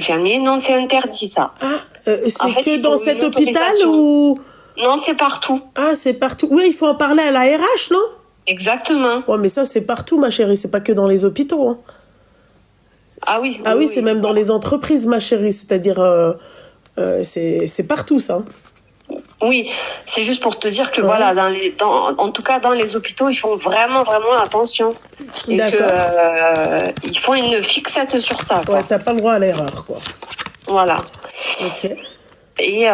infirmiers. Non, c'est interdit, ça. Ah, c'est En fait, que il dans faut cet une hôpital autorisation. ou... Non, c'est partout. Ah, c'est partout. Oui, il faut en parler à la RH, non? Exactement. Ouais, mais ça, c'est partout, ma chérie. C'est pas que dans les hôpitaux, hein. Ah oui, Ah oui, oui, c'est oui. même dans les entreprises, ma chérie. C'est-à-dire, c'est partout, ça. Oui, c'est juste pour te dire que Ouais. voilà, en tout cas dans les hôpitaux, ils font vraiment vraiment attention et que D'accord. ils font une fixette sur ça, quoi. Ouais, t'as pas le droit à l'erreur, quoi. Voilà. Ok. Et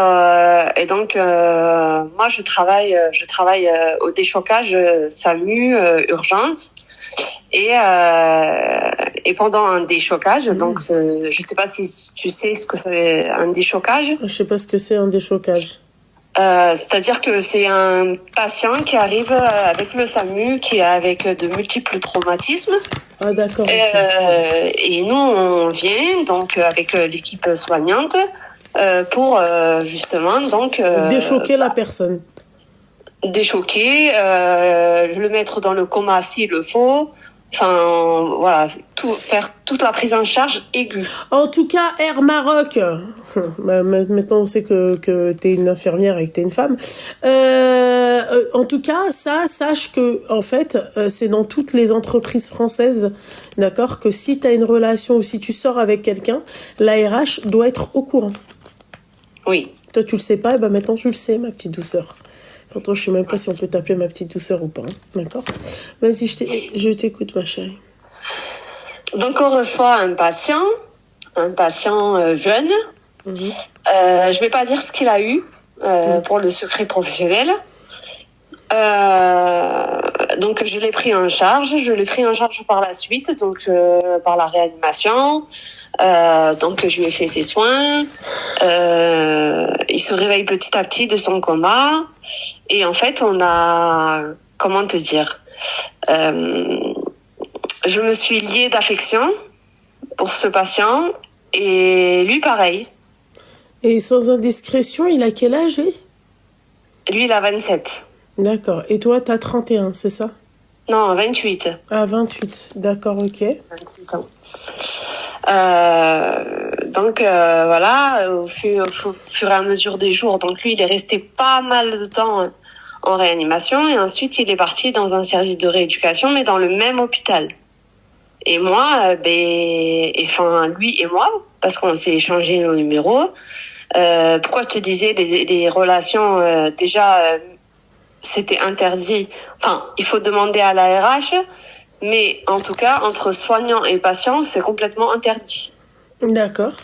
donc moi je travaille au déchocage SAMU urgence et pendant un déchocage, donc je sais pas si tu sais ce que c'est un déchocage. Je sais pas ce que c'est un déchocage. C'est-à-dire que c'est un patient qui arrive avec le SAMU, qui est avec de multiples traumatismes. Ah, d'accord. Ok. Et nous, on vient donc avec l'équipe soignante pour justement donc Déchoquer la personne. déchoquer, le mettre dans le coma s'il le faut. Enfin, voilà, faire toute la prise en charge aiguë. En tout cas, Air Maroc, maintenant on sait que t'es une infirmière et que t'es une femme. En tout cas, ça, sache que en fait, c'est dans toutes les entreprises françaises, d'accord, que si t'as une relation ou si tu sors avec quelqu'un, la RH doit être au courant. Oui. Toi, tu le sais pas, et ben maintenant tu le sais, ma petite douceur. Enfin, toi, je sais même pas si on peut t'appeler ma petite douceur ou pas, hein. D'accord? Vas-y, je t'écoute, ma chérie. Donc on reçoit un patient jeune. Je vais pas dire ce qu'il a eu pour le secret professionnel. Donc je l'ai pris en charge. Je l'ai pris en charge par la suite, donc par la réanimation. Donc je lui ai fait ses soins. Il se réveille petit à petit de son coma. Et en fait, on a... Comment te dire je me suis liée d'affection pour ce patient. Et lui, pareil. Et sans indiscrétion, il a quel âge, lui? Lui, il a 27. D'accord. Et toi, t'as 31, c'est ça? Non, 28. Ah, 28. D'accord, ok. 28 ans. Donc voilà, au fur et à mesure des jours, donc lui il est resté pas mal de temps en réanimation et ensuite il est parti dans un service de rééducation mais dans le même hôpital. Et moi, lui et moi, parce qu'on s'est échangé nos numéros. Pourquoi je te disais les relations déjà c'était interdit. Enfin, il faut demander à la RH. Mais en tout cas, entre soignant et patient, c'est complètement interdit. D'accord.